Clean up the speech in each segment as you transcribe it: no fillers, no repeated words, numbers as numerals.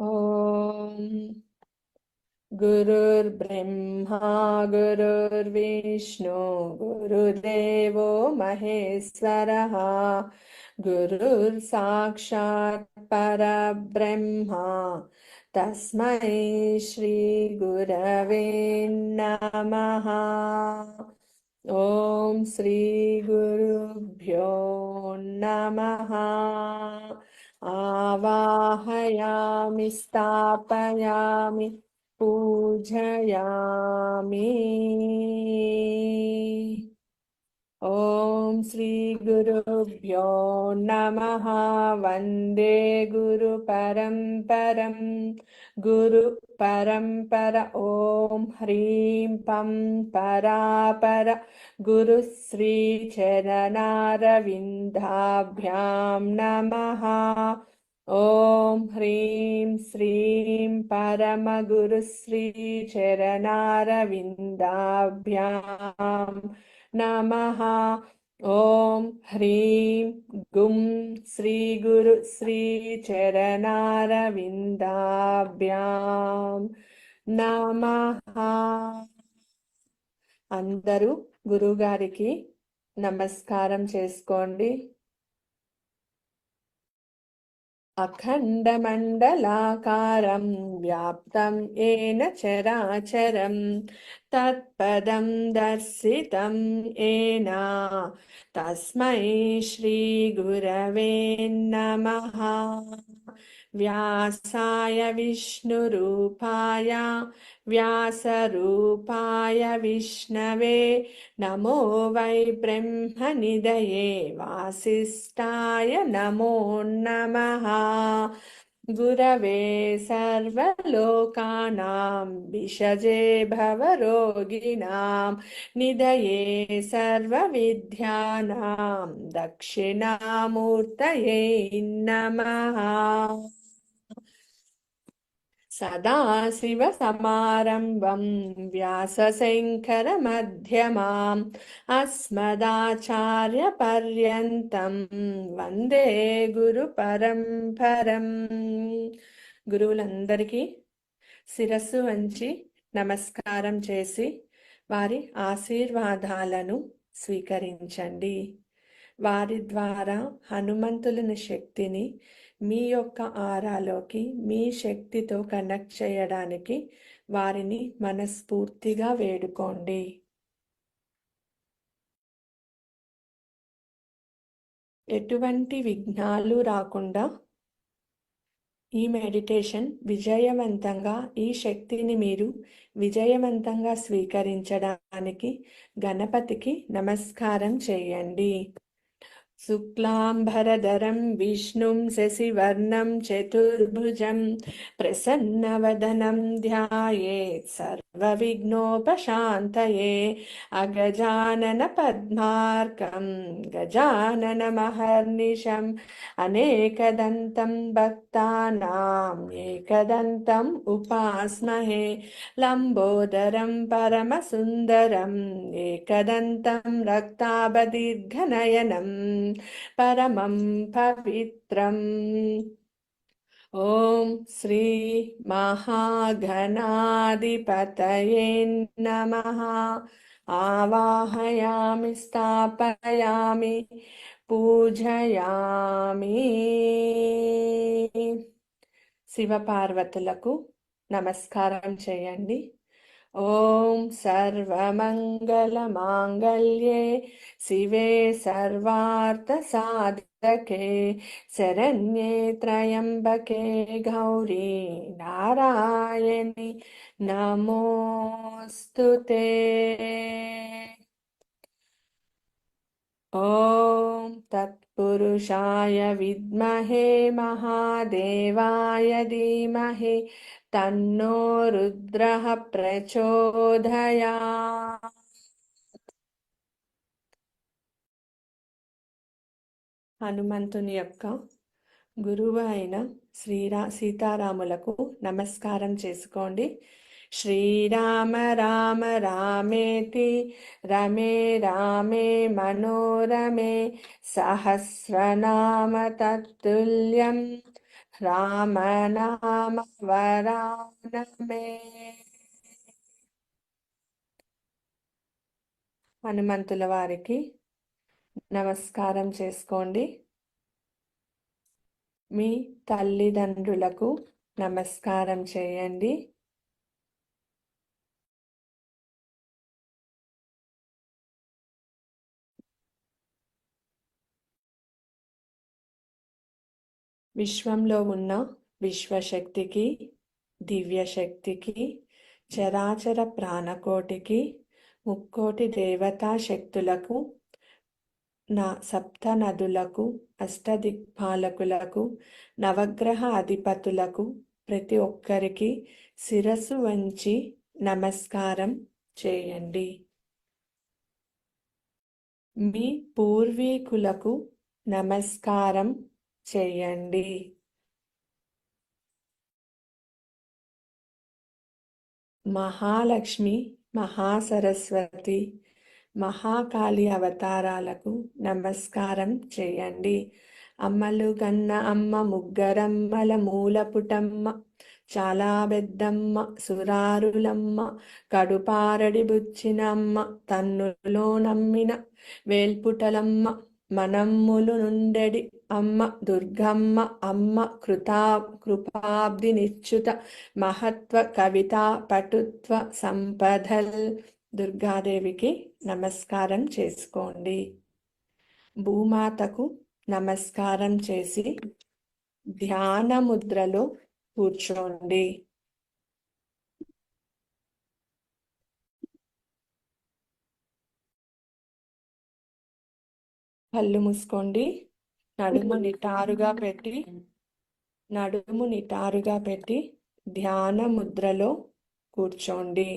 ॐ गुरुर्ब्रह्मा गुरुर्विष्णु गुरुदेवो महेश्वरः गुरुर्साक्षात् परब्रह्मा तस्मै श्रीगुरवे नमः। ॐ श्रीगुरुभ्यो नमः। आवाहयामि स्थापयामि पूजयामि। ॐ श्रीगुरुभ्यो नमः। वन्दे गुरुपरम्परं गुरुपरम्पर। ॐ ह्रीं पं परापर गुरुश्रीचरणारविन्दाभ्यां नमः। ॐ ह्रीं श्रीं परमगुरुश्रीचरणारविन्दाभ्यां नमः। ॐ ह्रीं गुं श्रीगुरु श्रीचरणारविन्दाभ्यां नमः। అందరూ గురుగారికి నమస్కారం చేసుకోండి. అఖండమండలాకారం వ్యాప్తం ఏన చరాచరం తత్పదం దర్శితం ఏన తస్మై శ్రీ గురవే నమః. వ్యాసాయ విష్ణురూపాయ వ్యాసరూపాయ విష్ణవే నమో వై బ్రహ్మనిధయే వాసిష్ఠాయ నమో నమః. గురవే సర్వలోకానాం విషజే భవరోగిణాం నిధయే సర్వవిద్యానాం దక్షిణామూర్తయే నమః. సదాశివసమారంభం వ్యాసశంకరమధ్యమాం అస్మదాచార్యపర్యంతం వందే గురుపరంపరం. గురువులందరికీ శిరస్సు వంచి నమస్కారం చేసి వారి ఆశీర్వాదాలను స్వీకరించండి. వారి ద్వారా హనుమంతుని శక్తిని మీ యొక్క ఆరాలోకి మీ శక్తితో కనెక్ట్ చేయడానికి వారిని మనస్ఫూర్తిగా వేడుకోండి. ఎటువంటి విఘ్నాలు రాకుండా ఈ మెడిటేషన్ విజయవంతంగా, ఈ శక్తిని మీరు విజయవంతంగా స్వీకరించడానికి గణపతికి నమస్కారం చేయండి. శుక్లాంబరధరం విష్ణుం శశివర్ణం చతుర్భుజం ప్రసన్నవదనం ధ్యాయేత్ సర్వవిఘ్నోపశాంతయే. అగజానన పద్మార్కం గజాననమహర్నిశం అనేకదంతం భక్తానాం ఏకదంతం ఉపాస్మహే. లంబోదరం పరమసుందరం ఏకదంతం రక్తాభదీర్ఘనయనం పరమం పవిత్రం. ఓం శ్రీ మహాగణాధిపతయే నమః. ఆవాహయామి స్థాపయామి పూజయామి. శివపార్వతులకు నమస్కారం చేయండి. ఓం సర్వమంగళమాంగళ్యే శివే సర్వార్థసాధకే శరణ్యే త్రయంబకే గౌరీ నారాయణి నమోస్తుతే. ఓం తత్పురుషాయ విద్మహే మహాదేవాయ ధీమహి తన్నో రుద్రః ప్రచోదయాత్. హనుమంతుని యొక్క గురువు అయిన సీతారాములకు నమస్కారం చేసుకోండి. శ్రీరామ రామ రామేతి రమే రామే మనోరమే సహస్రనామ తత్తుల్యం రామనామ వరానమే. హనుమంతుల వారికి నమస్కారం చేసుకోండి. మీ తల్లిదండ్రులకు నమస్కారం చేయండి. విశ్వంలో ఉన్న విశ్వశక్తికి, దివ్యశక్తికి, చరాచర ప్రాణకోటికి, ముక్కోటి దేవతా శక్తులకు, నా సప్త నదులకు, అష్టదిక్పాలకులకు, నవగ్రహ అధిపతులకు, ప్రతి ఒక్కరికి శిరస్సు వంచి నమస్కారం చేయండి. మీ పూర్వీకులకు నమస్కారం చేయండి. మహాలక్ష్మి, మహాసరస్వతి, మహాకాళి అవతారాలకు నమస్కారం చేయండి. అమ్మలు గన్న అమ్మ, ముగ్గరమ్మల మూలపుటమ్మ, చాలా పెద్దమ్మ, సురారులమ్మ, కడుపారడి బుచ్చిన అమ్మ, తన్నులో నమ్మిన వేల్పుటలమ్మ, మనమ్ములు నుండెడి అమ్మ, దుర్గమ్మ అమ్మ, కృపాబ్ది నిచ్యుత, మహత్వ కవితా పటుత్వ సంపదల్ దుర్గాదేవికి నమస్కారం చేసుకోండి. భూమాతకు నమస్కారం చేసి ధ్యాన ముద్రలో కూర్చోండి. కళ్ళు మూసుకోండి. నడుము నిటారుగా పెట్టి ధ్యాన ముద్రలో కూర్చోండి.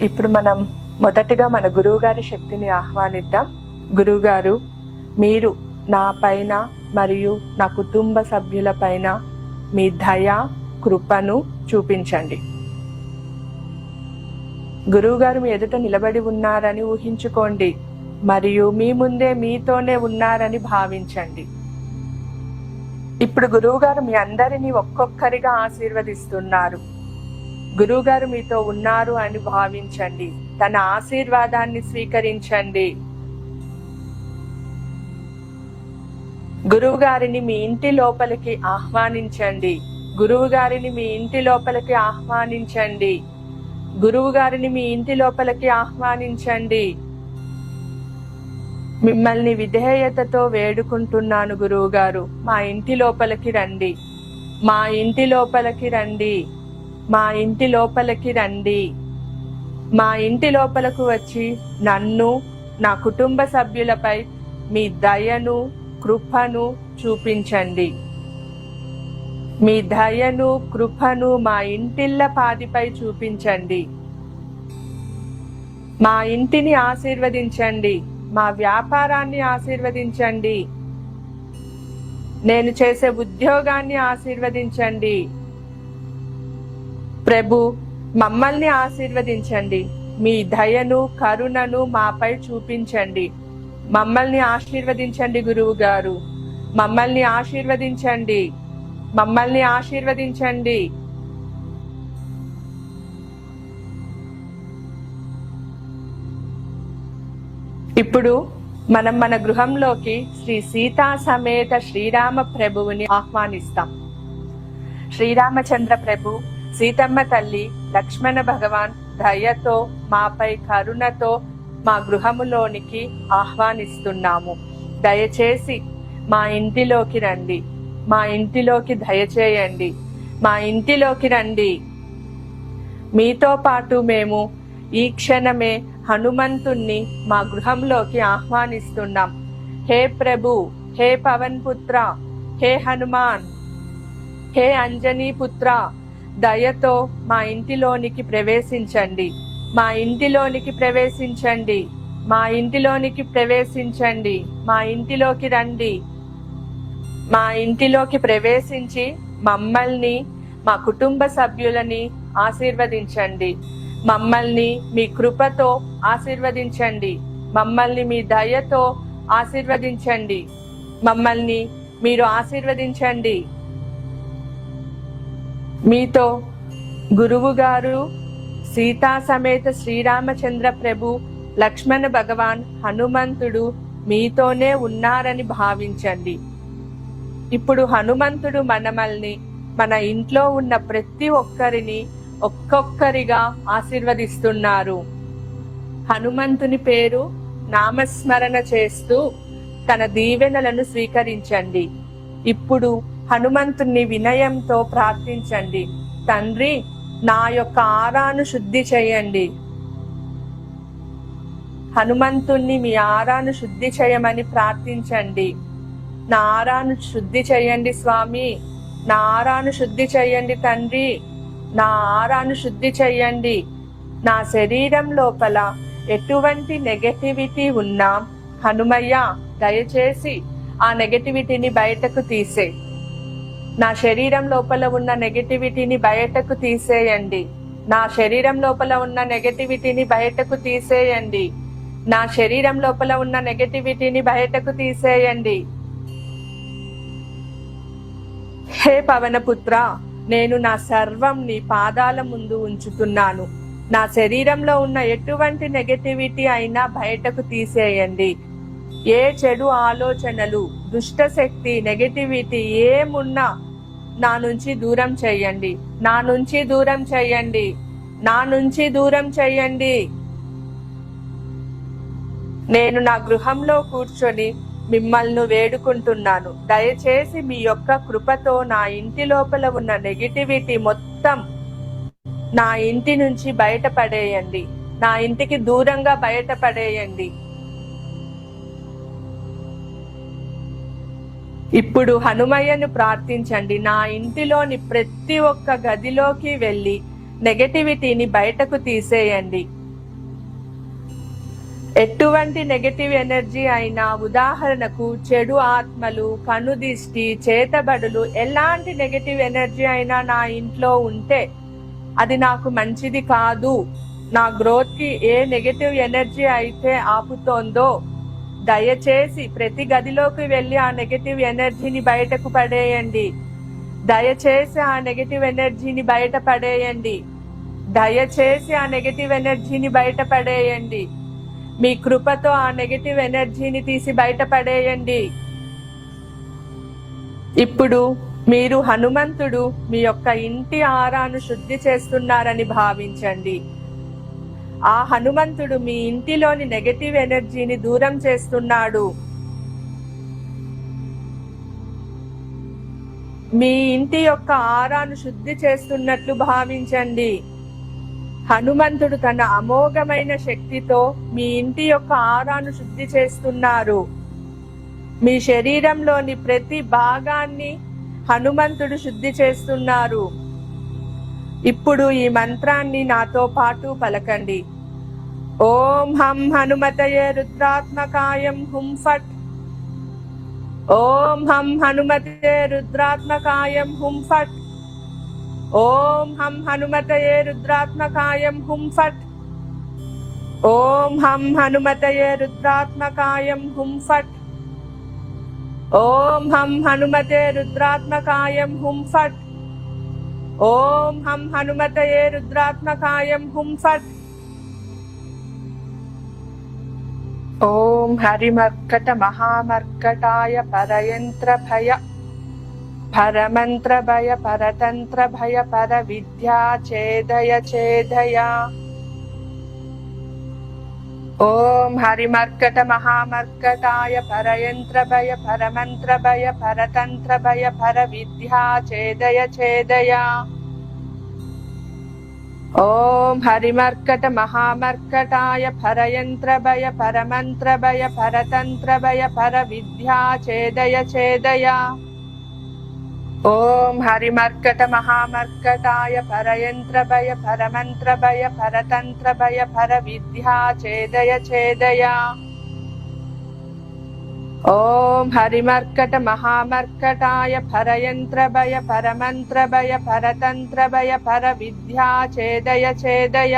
ఇప్పుడు మనం మొదటిగా మన గురువుగారి శక్తిని ఆహ్వానిద్దాం. గురువుగారు, మీరు నా పైన మరియు నా కుటుంబ సభ్యుల పైన మీ దయ, కృపను చూపించండి. గురువుగారు మీ ఎదుట నిలబడి ఉన్నారని ఊహించుకోండి మరియు మీ ముందే మీతోనే ఉన్నారని భావించండి. ఇప్పుడు గురువుగారు మీ అందరినీ ఒక్కొక్కరిగా ఆశీర్వదిస్తున్నారు. గురువుగారు మీతో ఉన్నారు అని భావించండి. తన ఆశీర్వాదాన్ని స్వీకరించండి. గురువుగారిని మీ ఇంటి లోపలికి ఆహ్వానించండి. గురువుగారిని మీ ఇంటి లోపలికి ఆహ్వానించండి. గురువుగారిని మీ ఇంటి లోపలికి ఆహ్వానించండి. మిమ్మల్ని విధేయతతో వేడుకుంటున్నాను గురువుగారు, మా ఇంటి లోపలికి రండి, మా ఇంటి లోపలికి రండి, మా ఇంటి లోపలికి రండి. మా ఇంటి లోపలకు వచ్చి నన్ను, నా కుటుంబ సభ్యులపై మీ దయను, కృపను చూపించండి. మీ దయను, కృపను మా ఇంటిళ్ళ పాదిపై చూపించండి. మా ఇంటిని ఆశీర్వదించండి. మా వ్యాపారాన్ని ఆశీర్వదించండి. నేను చేసే ఉద్యోగాన్ని ఆశీర్వదించండి. ప్రభు, మమ్మల్ని ఆశీర్వదించండి. మీ దయను, కరుణను మాపై చూపించండి. మమ్మల్ని ఆశీర్వదించండి గురువు గారు, మమ్మల్ని ఆశీర్వదించండి, మమ్మల్ని ఆశీర్వదించండి. ఇప్పుడు మనం మన గృహంలోకి శ్రీ సీతా సమేత శ్రీరామ ప్రభువుని ఆహ్వానిస్తాం. శ్రీరామచంద్ర ప్రభు, సీతమ్మ తల్లి, లక్ష్మణ భగవాన్ దయతో, మాపై కరుణతో మా గృహములోనికి ఆహ్వానిస్తున్నాము. దయచేసి మా ఇంటిలోకి రండి, మా ఇంటిలోకి దయచేయండి, మా ఇంటిలోకి రండి. మీతో పాటు మేము ఈ క్షణమే హనుమంతుణ్ణి మా గృహంలోకి ఆహ్వానిస్తున్నాం. హే ప్రభు, హే పవన్ పుత్ర, హే హనుమాన్, హే అంజనీ పుత్ర, దయతో మా ఇంటిలోనికి ప్రవేశించండి. మా ఇంటిలోనికి ప్రవేశించండి. మా ఇంటిలోనికి ప్రవేశించండి. మా ఇంటిలోకి రండి. మా ఇంటిలోకి ప్రవేశించి మమ్మల్ని, మా కుటుంబ సభ్యులని ఆశీర్వదించండి. మమ్మల్ని మీ కృపతో ఆశీర్వదించండి. మమ్మల్ని మీ దయతో ఆశీర్వదించండి. మమ్మల్ని మీరు ఆశీర్వదించండి. మీతో గురువు గారు, సీతా సమేత శ్రీరామచంద్ర ప్రభు, లక్ష్మణ భగవాన్, హనుమంతుడు మీతోనే ఉన్నారని భావించండి. ఇప్పుడు హనుమంతుడు మనమల్ని, మన ఇంట్లో ఉన్న ప్రతి ఒక్కరిని ఒక్కొక్కరిగా ఆశీర్వదిస్తున్నారు. హనుమంతుని పేరు నామస్మరణ చేస్తూ తన దీవెనలను స్వీకరించండి. ఇప్పుడు హనుమంతుని వినయంతో ప్రార్థించండి. తండ్రి, నా యొక్క ఆరాను శుద్ధి చేయండి. హనుమంతుణ్ణి మీ ఆరాను శుద్ధి చేయమని ప్రార్థించండి. నా ఆరాను శుద్ధి చేయండి స్వామి. నా ఆరాను శుద్ధి చేయండి తండ్రి. నా ఆరాను శుద్ధి చేయండి. నా శరీరం లోపల ఎటువంటి నెగటివిటీ ఉన్నా హనుమయ్య దయచేసి ఆ నెగటివిటీని బయటకు తీసే. నా శరీరం లోపల ఉన్న నెగటివిటీని బయటకు తీసేయండి. నా శరీరం లోపల ఉన్న నెగటివిటీని బయటకు తీసేయండి. నా శరీరం లోపల ఉన్న నెగటివిటీని బయటకు తీసేయండి. హే పవనపుత్ర, నేను నా సర్వం నీ పాదాల ముందు ఉంచుతున్నాను. నా శరీరంలో ఉన్న ఎటువంటి నెగటివిటీ అయినా బయటకు తీసేయండి. ఏ చెడు ఆలోచనలు, దుష్ట శక్తి, నెగటివిటీ ఏమున్నా నా నుంచి దూరం చేయండి. నా నుంచి దూరం చేయండి. నా నుంచి దూరం చేయండి. నేను నా గృహంలో కూర్చొని మిమ్మల్ని వేడుకుంటున్నాను. దయచేసి మీ యొక్క కృపతో నా ఇంటి లోపల ఉన్న నెగటివిటీ మొత్తం నా ఇంటి నుంచి బయటపడేయండి. నా ఇంటికి దూరంగా బయటపడేయండి. ఇప్పుడు హనుమయ్యను ప్రార్థించండి. నా ఇంటిలోని ప్రతి ఒక్క గదిలోకి వెళ్ళి నెగటివిటీని బయటకు తీసేయండి. ఎటువంటి నెగటివ్ ఎనర్జీ అయినా, ఉదాహరణకు చెడు ఆత్మలు, కనుదిష్టి, చేతబడులు, ఎలాంటి నెగటివ్ ఎనర్జీ అయినా నా ఇంట్లో ఉంటే అది నాకు మంచిది కాదు. నా గ్రోత్ కి ఏ నెగటివ్ ఎనర్జీ అయితే ఆపుతోందో దయచేసి ప్రతి గదిలోకి వెళ్ళి ఆ నెగటివ్ ఎనర్జీని బయటకు పడేయండి. దయచేసి ఆ నెగటివ్ ఎనర్జీని బయట పడేయండి. దయచేసి ఆ నెగటివ్ ఎనర్జీని బయట పడేయండి. మీ కృపతో ఆ నెగటివ్ ఎనర్జీని తీసి బయట పడేయండి. ఇప్పుడు మీరు హనుమంతుడు మీ యొక్క ఇంటి ఆరాను శుద్ధి చేస్తున్నారని భావించండి. ఆ హనుమంతుడు మీ ఇంటిలోని నెగటివ్ ఎనర్జీని దూరం చేస్తున్నాడు. మీ ఇంటి యొక్క ఆరాను శుద్ధి చేస్తున్నట్లు భావించండి. హనుమంతుడు తన అమోఘమైన శక్తితో మీ ఇంటి యొక్క ఆరాను శుద్ధి చేస్తున్నారు. మీ శరీరంలోని ప్రతి భాగాన్ని హనుమంతుడు శుద్ధి చేస్తున్నారు. ఇప్పుడు ఈ మంత్రాన్ని నాతో పాటు పలకండి. ఓం హం హనుమతయే రుద్రాత్మకాయం హుం ఫట్. ఓం హం హనుమతయే రుద్రాత్మకాయం హుం ఫట్. ఓం హం హనుమతయే రుద్రాత్మకాయం హుం ఫట్. ఓం హం హనుమతయే రుద్రాత్మకాయం హుం ఫట్. ఓం హం హనుమతే రుద్రాత్మకాయం హుం ఫట్. ఓం హం హనుమతయే రుద్రాత్మకాయం హుం ఫట్. ఓం హరిమర్కట మహామర్కటాయ పరయంత్ర భయ పరమంత్ర భయ పరతంత్ర భయ పర విద్యా ఛేదయ ఛేదయ. ఓం హరిమర్కట మహామర్కటాయ పరయంత్ర భయ పరమంత్ర భయ పరతంత్ర భయ పర విద్యా ఛేదయ ఛేదయ. ఓం హరిమర్కట మహామర్కటాయ పరయంత్ర భయ పరమంత్ర భయ పరతంత్ర భయ పర విద్యా ఛేదయ ఛేదయ. ఓం హరిమర్కట మహామర్కటాయ పరయంత్ర భయ పరమంత్ర భయ పరతంత్ర భయ పర విద్యా ఛేదయ ఛేదయ. ఓం హరిమర్కట మహామర్కటాయ పరయంత్ర భయ పరమంత్ర భయ పరతంత్ర భయ పర విద్యా ఛేదయ ఛేదయ.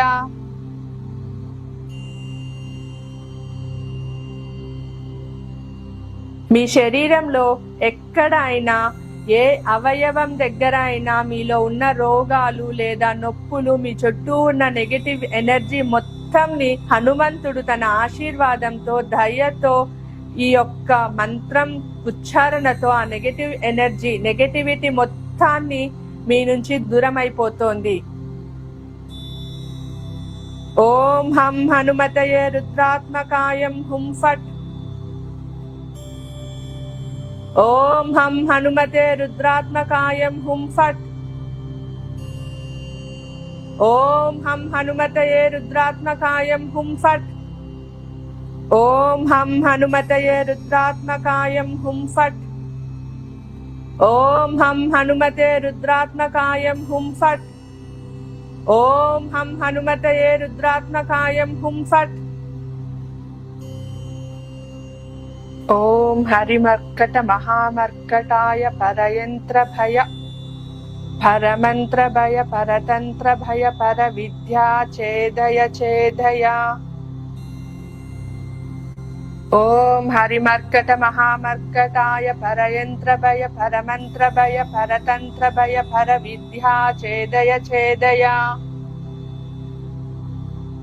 మీ శరీరంలో ఎక్కడ అయినా ఏ అవయవం దగ్గర అయినా మీలో ఉన్న రోగాలు లేదా నొప్పులు, మీ చుట్టూ ఉన్న నెగటివ్ ఎనర్జీ మొత్తంని హనుమంతుడు తన ఆశీర్వాదంతో, దయతో, ఈ యొక్క మంత్రం ఉచ్చారణతో ఆ నెగటివ్ ఎనర్జీ, నెగటివిటీ మొత్తాన్ని మీ నుంచి దూరం అయిపోతోంది. ఓం హం హనుమతయే రుద్రాత్మకాయం హుం ఫట్. ఓం హం హనుమతే రుద్రాత్మకాయం హుం ఫట్. ఓం హం హనుమతయే రుద్రాత్మకాయం హుం ఫట్. ఓం హం హనుమతయే రుద్రాత్మకాయం హుం ఫట్. ఓం హం హనుమతే రుద్రాత్మకాయం హుం ఫట్. ఓం హం హనుమతయే రుద్రాత్మకాయం హుం ఫట్. ఓం హరిమర్కట మహామర్కటాయ పరయంత్ర భయ పరమంత్ర భయ పరతంత్ర భయ పర విద్యా ఛేదయ ఛేదయ. ఓం హరిమర్కట మహామర్కటాయ పరయంత్ర భయ పరమంత్ర భయ పరతంత్ర భయ పర విద్యా ఛేదయ ఛేదయ.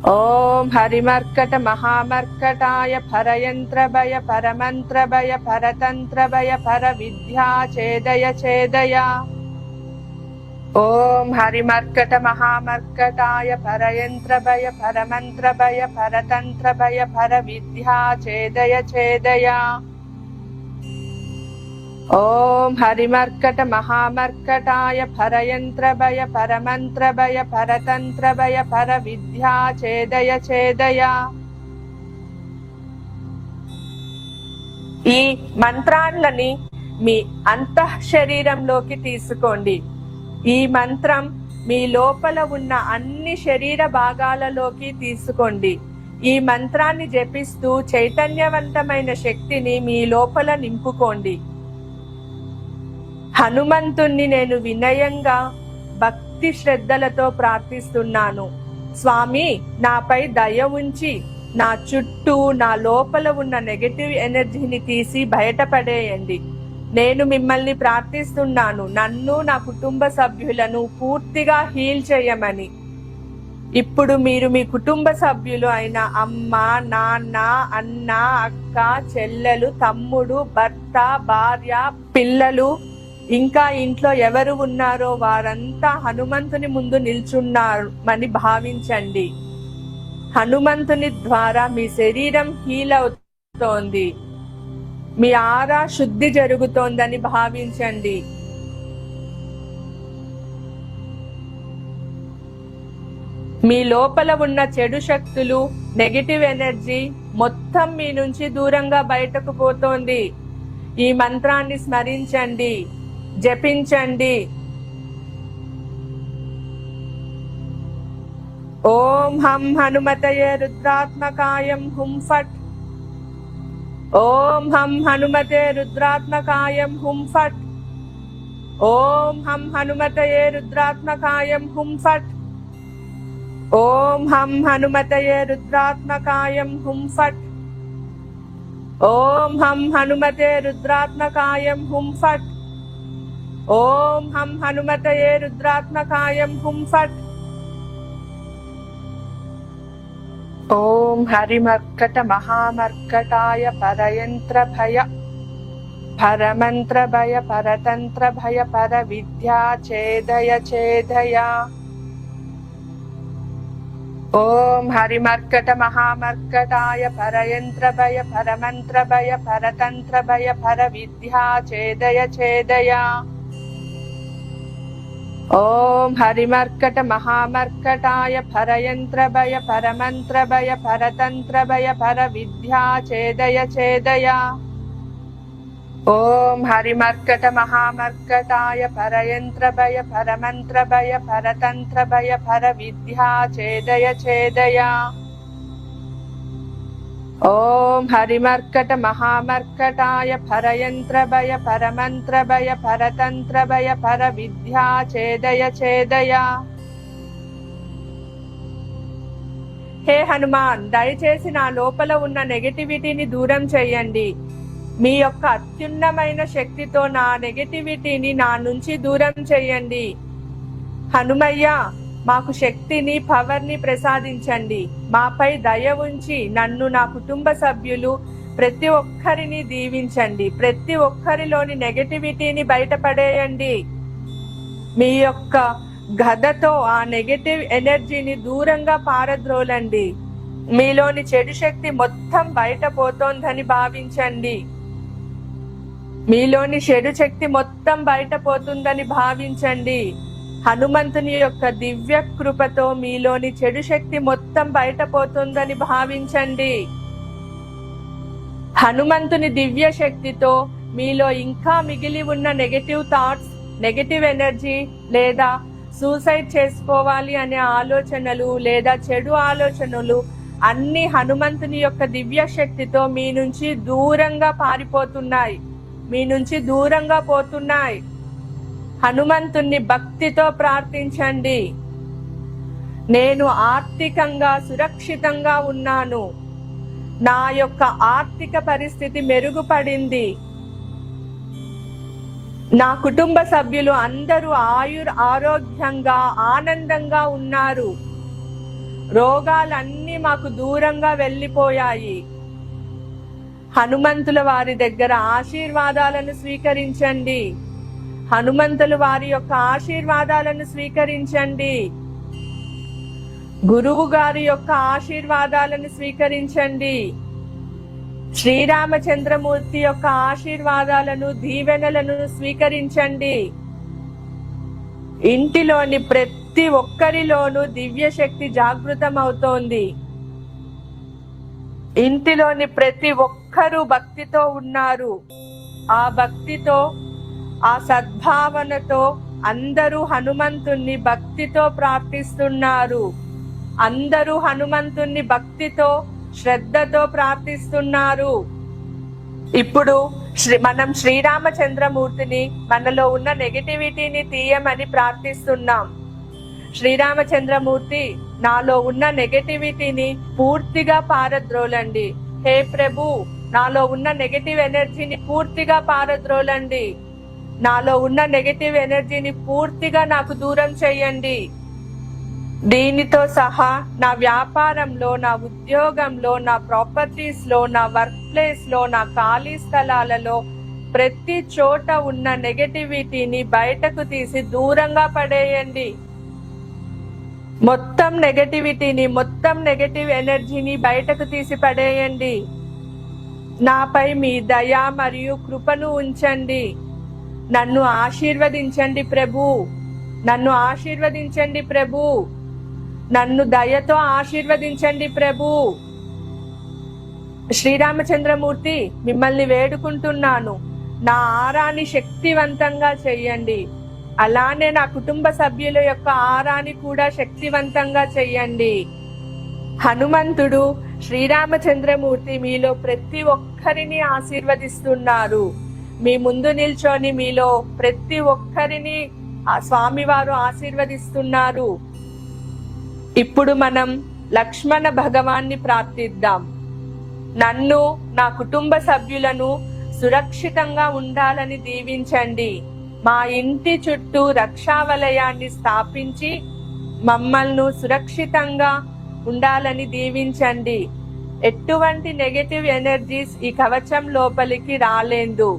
ఓం హరిమర్కట మహామర్కటాయ పరయంత్ర భయ పరమంత్ర భయ పరతంత్ర భయ పర విద్యా ఛేదయ ఛేదయ. ఓం హరిమర్కట మహామర్కటాయ పరయంత్ర భయ పరమంత్ర భయ పరతంత్ర భయ పర విద్యా ఛేదయ ఛేదయ. ఓం హరిమర్కట మహామర్కటాయ పరయంత్ర భయ పరమంత్ర భయ పరతంత్ర భయ పర విద్యా ఛేదయ ఛేదయ. ఈ మంత్రాలని మీ అంతః శరీరంలోకి తీసుకోండి. ఈ మంత్రం మీ లోపల ఉన్న అన్ని శరీర భాగాలలోకి తీసుకోండి. ఈ మంత్రాన్ని జపిస్తూ చైతన్యవంతమైన శక్తిని మీ లోపల నింపుకోండి. హనుమంతుణ్ణి నేను వినయంగా భక్తి శ్రద్ధలతో ప్రార్థిస్తున్నాను. స్వామి, నాపై దయ ఉంచి నా చుట్టూ, నా లోపల ఉన్న నెగటివ్ ఎనర్జీని తీసి బయటపడేయండి. నేను మిమ్మల్ని ప్రార్థిస్తున్నాను, నన్ను, నా కుటుంబ సభ్యులను పూర్తిగా హీల్ చేయమని. ఇప్పుడు మీరు మీ కుటుంబ సభ్యులు అయిన అమ్మ, నాన్న, అన్న, అక్క, చెల్లెలు, తమ్ముడు, భర్త, భార్య, పిల్లలు, ఇంకా ఇంట్లో ఎవరు ఉన్నారో వారంతా హనుమంతుని ముందు నిల్చున్నారని భావించండి. హనుమంతుని ద్వారా మీ శరీరం హీల్ అవుతోంది, మీ ఆరా శుద్ధి జరుగుతోందని భావించండి. మీ లోపల ఉన్న చెడు శక్తులు, నెగటివ్ ఎనర్జీ మొత్తం మీ నుంచి దూరంగా బయటకు పోతోంది. ఈ మంత్రాన్ని స్మరించండి, జపించండి. ఓం హం హనుమతయే రుద్రాత్మకాయం హుం ఫట్. ఓం హం హనుమతే రుద్రాత్మకాయం హుం ఫట్. ఓం హం హనుమతయే రుద్రాత్మకాయం హుం ఫట్. ఓం హం హనుమతయే రుద్రాత్మకాయం హుం ఫట్. ఓం హం హనుమతే రుద్రాత్మకాయం హుం ఫట్. ఓం హం హనుమతయే రుద్రాత్మకాయం హుం ఫట్. ఓం హరిమర్కట మహామర్కటాయ పరయంత్ర భయ పరమంత్ర భయ పరతంత్ర భయ పర విద్యా ఛేదయ ఛేదయ. ఓం హరిమర్కట మహామర్కటాయ పరయంత్ర భయ పరమంత్ర భయ పరతంత్ర భయ పర విద్యా ఛేదయ ఛేదయ. ఓం హరిమర్కట మహామర్కటాయ పరయంత్ర భయ పరమంత్ర భయ పరతంత్ర భయ పర విద్యా ఛేదయ ఛేదయ. ఓం హరిమర్కట మహామర్కటాయ పరయంత్రభయ పరమంత్రభయ పరతంత్రభయ పర విద్యా ఛేదయ ఛేదయ. ఓం హరిమర్కట మహామర్కటాయ పరయంత్రభయ పరమంత్రభయ పరతంత్రభయ పర విద్యా ఛేదయ ఛేదయ. హే హనుమాన్, దయచేసి నా లోపల ఉన్న నెగటివిటీని దూరం చేయండి. మీ యొక్క అత్యున్నతమైన శక్తితో నా నెగటివిటీని నా నుంచి దూరం చేయండి. హనుమయ్య, మాకు శక్తిని, పవర్ని ప్రసాదించండి. మాపై దయ ఉంచి నన్ను, నా కుటుంబ సభ్యులు ప్రతి ఒక్కరిని దీవించండి. ప్రతి ఒక్కరిలోని నెగటివిటీని బయటపడేయండి. మీ యొక్క గదతో ఆ నెగటివ్ ఎనర్జీని దూరంగా పారద్రోలండి. మీలోని చెడు శక్తి మొత్తం బయట పోతోందని భావించండి. మీలోని చెడు శక్తి మొత్తం బయట పోతుందని భావించండి. హనుమంతుని యొక్క దివ్య కృపతో మీలోని చెడు శక్తి మొత్తం బయట పోతుందని భావించండి. హనుమంతుని దివ్య శక్తితో మీలో ఇంకా మిగిలి ఉన్న నెగటివ్ థాట్స్, నెగటివ్ ఎనర్జీ లేదా సూసైడ్ చేసుకోవాలి అనే ఆలోచనలు లేదా చెడు ఆలోచనలు అన్ని హనుమంతుని యొక్క దివ్య శక్తితో మీ నుంచి దూరంగా పారిపోతున్నాయి, మీ నుంచి దూరంగా పోతున్నాయి. హనుమంతుణ్ణి భక్తితో ప్రార్థించండి. నేను ఆర్థికంగా సురక్షితంగా ఉన్నాను. నా యొక్క ఆర్థిక పరిస్థితి మెరుగుపడింది. నా కుటుంబ సభ్యులు అందరూ ఆరోగ్యంగా ఆనందంగా ఉన్నారు. రోగాలన్నీ మాకు దూరంగా వెళ్ళిపోయాయి. హనుమంతుల వారి దగ్గర ఆశీర్వాదాలను స్వీకరించండి. హనుమంతులు వారి యొక్క ఆశీర్వాదాలను స్వీకరించండి. గురువు గారి యొక్క ఆశీర్వాదాలను స్వీకరించండి. శ్రీరామచంద్రమూర్తి యొక్క ఆశీర్వాదాలను, దీవెనలను స్వీకరించండి. ఇంటిలోని ప్రతి ఒక్కరిలోనూ దివ్య శక్తి జాగృతమవుతోంది. ఇంటిలోని ప్రతి ఒక్కరూ భక్తితో ఉన్నారు. ఆ భక్తితో, ఆ సద్భావనతో అందరూ హనుమంతుణ్ణి భక్తితో ప్రార్థిస్తున్నారు. అందరూ హనుమంతుణ్ణి భక్తితో, శ్రద్ధతో ప్రార్థిస్తున్నారు. ఇప్పుడు మనం శ్రీరామచంద్రమూర్తిని మనలో ఉన్న నెగటివిటీని తీయమని ప్రార్థిస్తున్నాం. శ్రీరామచంద్రమూర్తి, నాలో ఉన్న నెగటివిటీని పూర్తిగా పారద్రోలండి. హే ప్రభు, నాలో ఉన్న నెగటివ్ ఎనర్జీని పూర్తిగా పారద్రోలండి. నాలో ఉన్న నెగటివ్ ఎనర్జీని పూర్తిగా నాకు దూరం చేయండి. దీనితో సహా నా వ్యాపారంలో, నా ఉద్యోగంలో, నా ప్రాపర్టీస్ లో, నా వర్క్ ప్లేస్ లో, నా ఖాళీ స్థలాలలో ప్రతి చోట ఉన్న నెగటివిటీని బయటకు తీసి దూరంగా పడేయండి. మొత్తం నెగటివిటీని, మొత్తం నెగటివ్ ఎనర్జీని బయటకు తీసి పడేయండి. నాపై మీ దయ మరియు కృపను ఉంచండి. నన్ను ఆశీర్వదించండి ప్రభు. నన్ను ఆశీర్వదించండి ప్రభు. నన్ను దయతో ఆశీర్వదించండి ప్రభు. శ్రీరామచంద్రమూర్తి, మిమ్మల్ని వేడుకుంటున్నాను, నా ఆరాని శక్తివంతంగా చెయ్యండి. అలానే నా కుటుంబ సభ్యుల యొక్క ఆరాని కూడా శక్తివంతంగా చెయ్యండి. హనుమంతుడు, శ్రీరామచంద్రమూర్తి మీలో ప్రతి ఒక్కరిని ఆశీర్వదిస్తున్నారు. మీ ముందు నిల్చొని మీలో ప్రతి ఒక్కరిని ఆ స్వామివారు ఆశీర్వదిస్తున్నారు. ఇప్పుడు మనం లక్ష్మణ భగవాన్ని ప్రార్థిద్దాం. నన్ను, నా కుటుంబ సభ్యులను సురక్షితంగా ఉండాలని దీవించండి. మా ఇంటి చుట్టూ రక్షావలయాన్ని స్థాపించి మమ్మల్ని సురక్షితంగా ఉండాలని దీవించండి. ఎటువంటి నెగటివ్ ఎనర్జీస్ ఈ కవచం లోపలికి రాలేదు.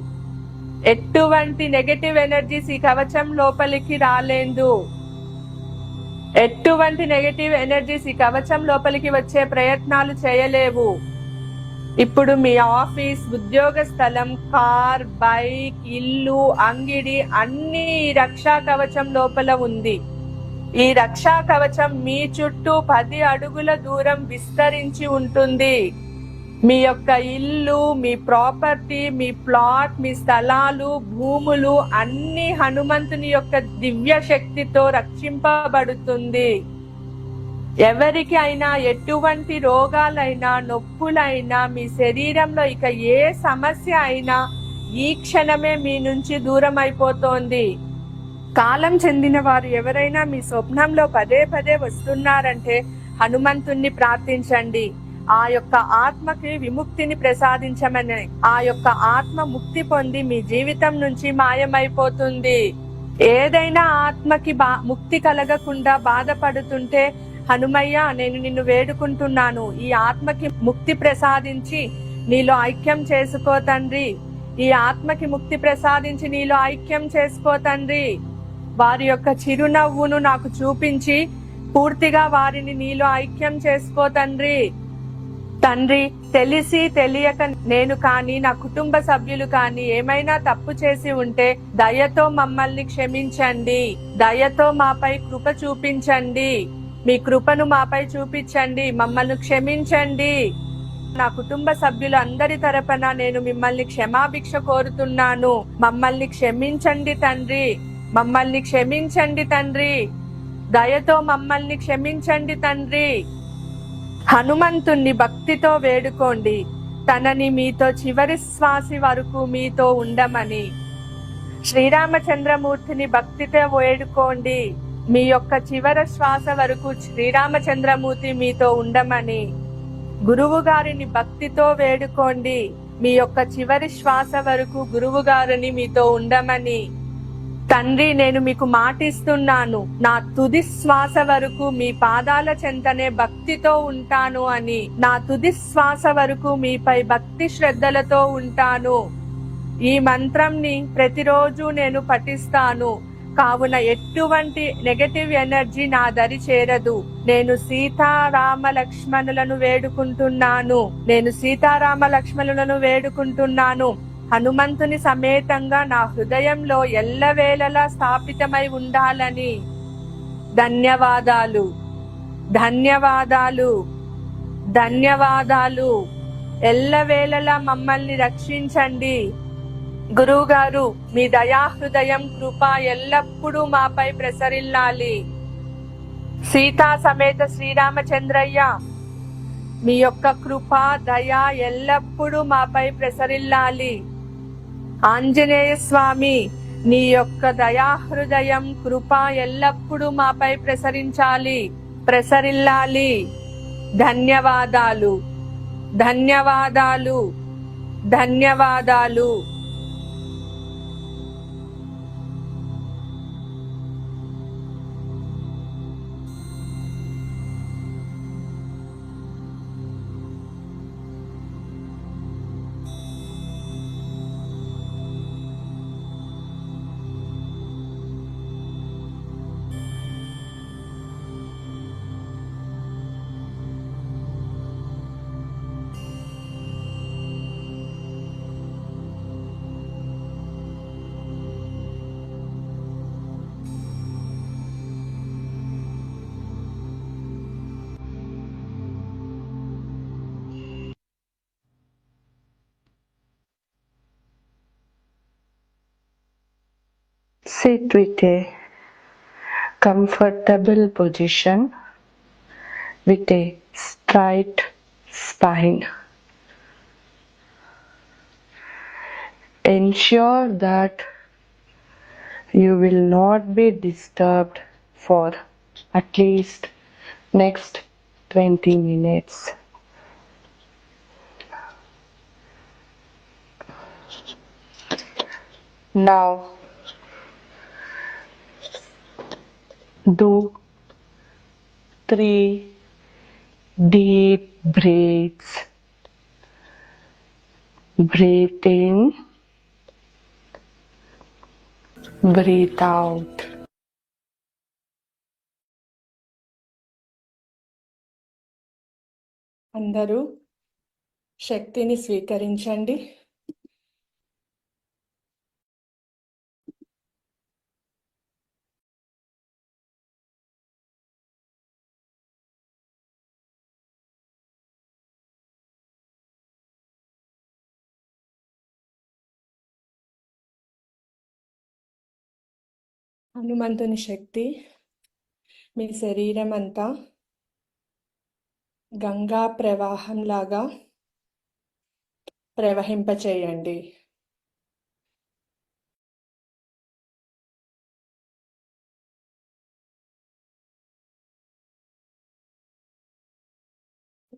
ఎటువంటి నెగటివ్ ఎనర్జీస్ ఈ కవచం లోపలికి రాలేదు. ఎటువంటి నెగటివ్ ఎనర్జీస్ ఈ కవచం లోపలికి వచ్చే ప్రయత్నాలు చేయలేవు. ఇప్పుడు మీ ఆఫీస్, ఉద్యోగ స్థలం, కార్, బైక్, ఇల్లు, అంగిడి అన్ని రక్షా కవచం లోపల ఉంది. ఈ రక్షా కవచం మీ చుట్టూ 10 అడుగుల దూరం విస్తరించి ఉంటుంది. మీ యొక్క ఇల్లు, మీ ప్రాపర్టీ, మీ ప్లాట్, మీ స్థలాలు, భూములు అన్ని హనుమంతుని యొక్క దివ్య శక్తితో రక్షింపబడుతుంది. ఎవరికి అయినా ఎటువంటి రోగాలైనా, నొప్పులైనా, మీ శరీరంలో ఇక ఏ సమస్య అయినా ఈ క్షణమే మీ నుంచి దూరం అయిపోతోంది. కాలం చెందిన వారు ఎవరైనా మీ స్వప్నంలో పదే పదే వస్తున్నారంటే హనుమంతుణ్ణి ప్రార్థించండి. ఆ యొక్క ఆత్మకి విముక్తిని ప్రసాదించమని. ఆ యొక్క ఆత్మ ముక్తి పొంది మీ జీవితం నుంచి మాయమైపోతుంది. ఏదైనా ఆత్మకి ముక్తి కలగకుండా బాధపడుతుంటే హనుమయ్య, నేను నిన్ను వేడుకుంటున్నాను, ఈ ఆత్మకి ముక్తి ప్రసాదించి నీలో ఐక్యం చేసుకో తండ్రి. ఈ ఆత్మకి ముక్తి ప్రసాదించి నీలో ఐక్యం చేసుకో తండ్రి. వారి యొక్క చిరునవ్వును నాకు చూపించి పూర్తిగా వారిని నీలో ఐక్యం చేసుకో తండ్రి. తండ్రి, తెలిసి తెలియక నేను కానీ నా కుటుంబ సభ్యులు కానీ ఏమైనా తప్పు చేసి ఉంటే దయతో మమ్మల్ని క్షమించండి. దయతో మాపై కృప చూపించండి. మీ కృపను మాపై చూపించండి. మమ్మల్ని క్షమించండి. నా కుటుంబ సభ్యులు అందరి తరపున నేను మిమ్మల్ని క్షమాభిక్ష కోరుతున్నాను. మమ్మల్ని క్షమించండి తండ్రి. మమ్మల్ని క్షమించండి తండ్రి. దయతో మమ్మల్ని క్షమించండి తండ్రి. హనుమంతుణ్ణి భక్తితో వేడుకోండి. తనని మీతో చివరి శ్వాస వరకు మీతో ఉండమని. శ్రీరామచంద్రమూర్తిని భక్తితో వేడుకోండి. మీ యొక్క చివరి శ్వాస వరకు శ్రీరామచంద్రమూర్తి మీతో ఉండమని. గురువు గారిని భక్తితో వేడుకోండి. మీ యొక్క చివరి శ్వాస వరకు గురువు గారిని మీతో ఉండమని. తండ్రి, నేను మీకు మాటిస్తున్నాను, నా తుది శ్వాస వరకు మీ పాదాల చెంతనే భక్తితో ఉంటాను అని. నా తుది శ్వాస వరకు మీపై భక్తి శ్రద్ధలతో ఉంటాను. ఈ మంత్రంని ప్రతిరోజు నేను పఠిస్తాను. కావున ఎటువంటి నెగటివ్ ఎనర్జీ నా దరి చేరదు. నేను సీతారామ లక్ష్మణులను వేడుకుంటున్నాను. నేను సీతారామ లక్ష్మణులను వేడుకుంటున్నాను. హనుమంతుని సమేతంగా నా హృదయంలో ఎల్లవేళలా స్థాపితమై ఉండాలని. ధన్యవాదాలు, ధన్యవాదాలు, ధన్యవాదాలు. ఎల్లవేళలా మమ్మల్ని రక్షించండి. గురువు గారు, మీ దయాహృదయం, కృప ఎల్లప్పుడూ మాపై ప్రసరిల్లాలి. సీతా సమేత శ్రీరామచంద్రయ్య, మీ యొక్క కృప, దయ ఎల్లప్పుడూ మాపై ప్రసరిల్లాలి. ఆంజనేయ స్వామి, నీ యొక్క దయాహృదయం, కృప ఎల్లప్పుడూ మాపై ప్రసరిల్లాలి. ధన్యవాదాలు, ధన్యవాదాలు, ధన్యవాదాలు. Sit with a comfortable position with a straight spine. Ensure that you will not be disturbed for at least next 20 minutes. Now do 3 deep breaths. Breathe in, breathe out. అందరూ శక్తిని స్వీకరించండి. హనుమంతుని శక్తి మీ శరీరం అంతా గంగా ప్రవాహంలాగా ప్రవహింపచేయండి.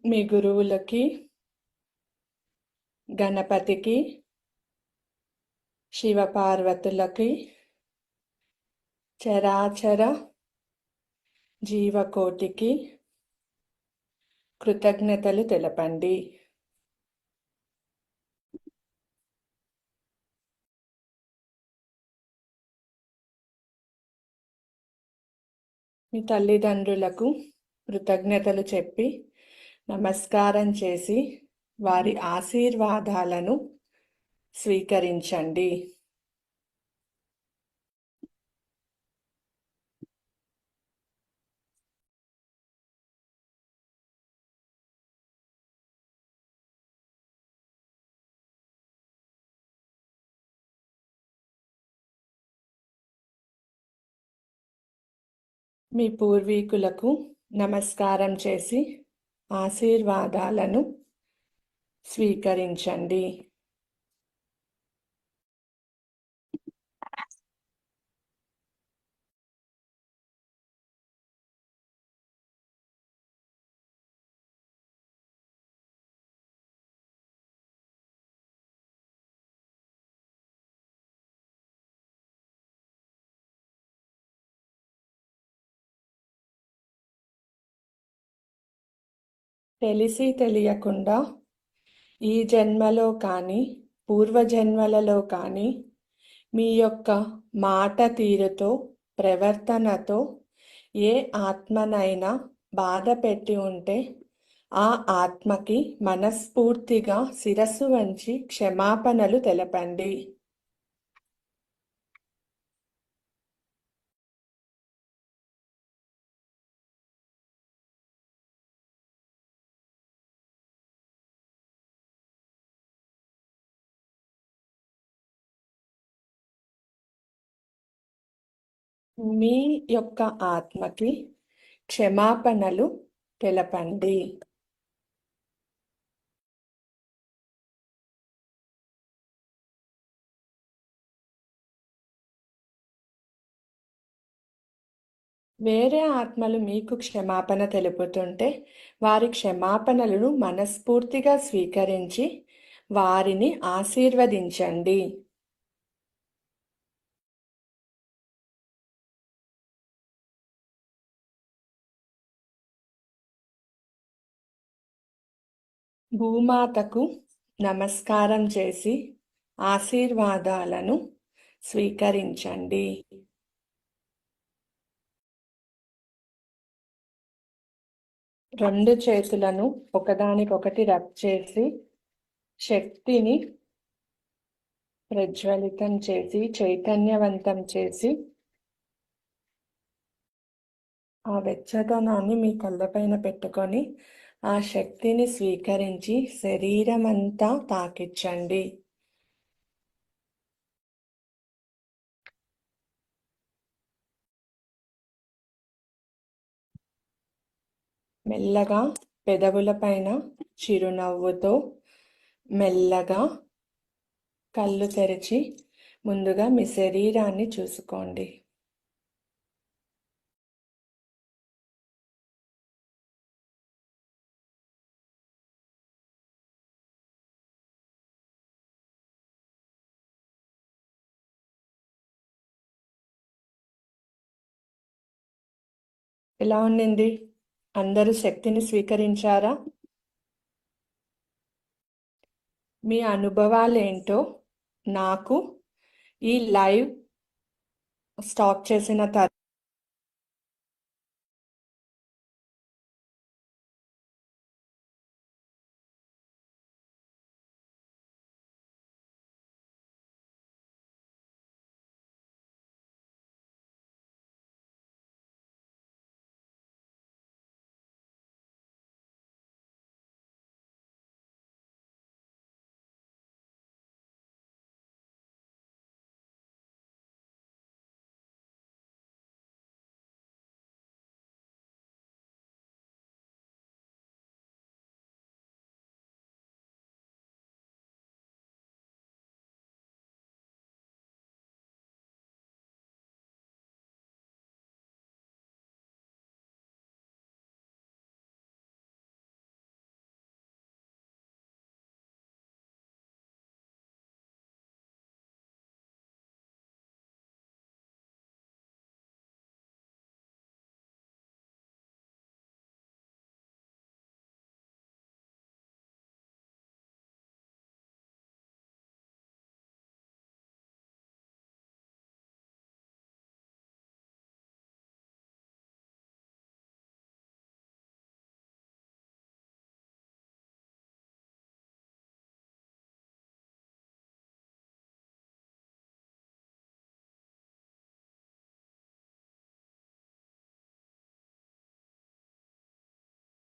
మీ గురువులకి, గణపతికి, శివపార్వతులకి, చరాచర జీవకోటికి కృతజ్ఞతలు తెలపండి. మీ తల్లిదండ్రులకు కృతజ్ఞతలు చెప్పి నమస్కారం చేసి వారి ఆశీర్వాదాలను స్వీకరించండి. మీ పూర్వీకులకు నమస్కారం చేసి ఆశీర్వాదాలను స్వీకరించండి. తెలిసి తెలియకుండా ఈ జన్మలో కానీ పూర్వజన్మలలో కానీ మీ యొక్క మాట తీరుతో, ప్రవర్తనతో ఏ ఆత్మనైనా బాధ పెట్టి ఉంటే ఆ ఆత్మకి మనస్ఫూర్తిగా శిరస్సు వంచి క్షమాపణలు తెలపండి. మీ యొక్క ఆత్మకి క్షమాపణలు తెలపండి. వేరే ఆత్మలు మీకు క్షమాపణ తెలుపుతుంటే వారి క్షమాపణలను మనస్ఫూర్తిగా స్వీకరించి వారిని ఆశీర్వదించండి. భూమాతకు నమస్కారం చేసి ఆశీర్వాదాలను స్వీకరించండి. రెండు చేతులను ఒకదానికొకటి రబ్ చేసి శక్తిని ప్రజ్వలితం చేసి చైతన్యవంతం చేసి ఆ వెచ్చదనాన్ని మీ కళ్ళపైన పెట్టుకొని ఆ శక్తిని స్వీకరించి శరీరం అంతా తాకించండి. మెల్లగా పెదవులపైన చిరునవ్వుతో మెల్లగా కళ్ళు తెరిచి ముందుగా మీ శరీరాన్ని చూసుకోండి. ఎలా ఉండింది? అందరూ శక్తిని స్వీకరించారా? మీ అనుభవాలు ఏంటో నాకు ఈ లైవ్ స్టాప్ చేసిన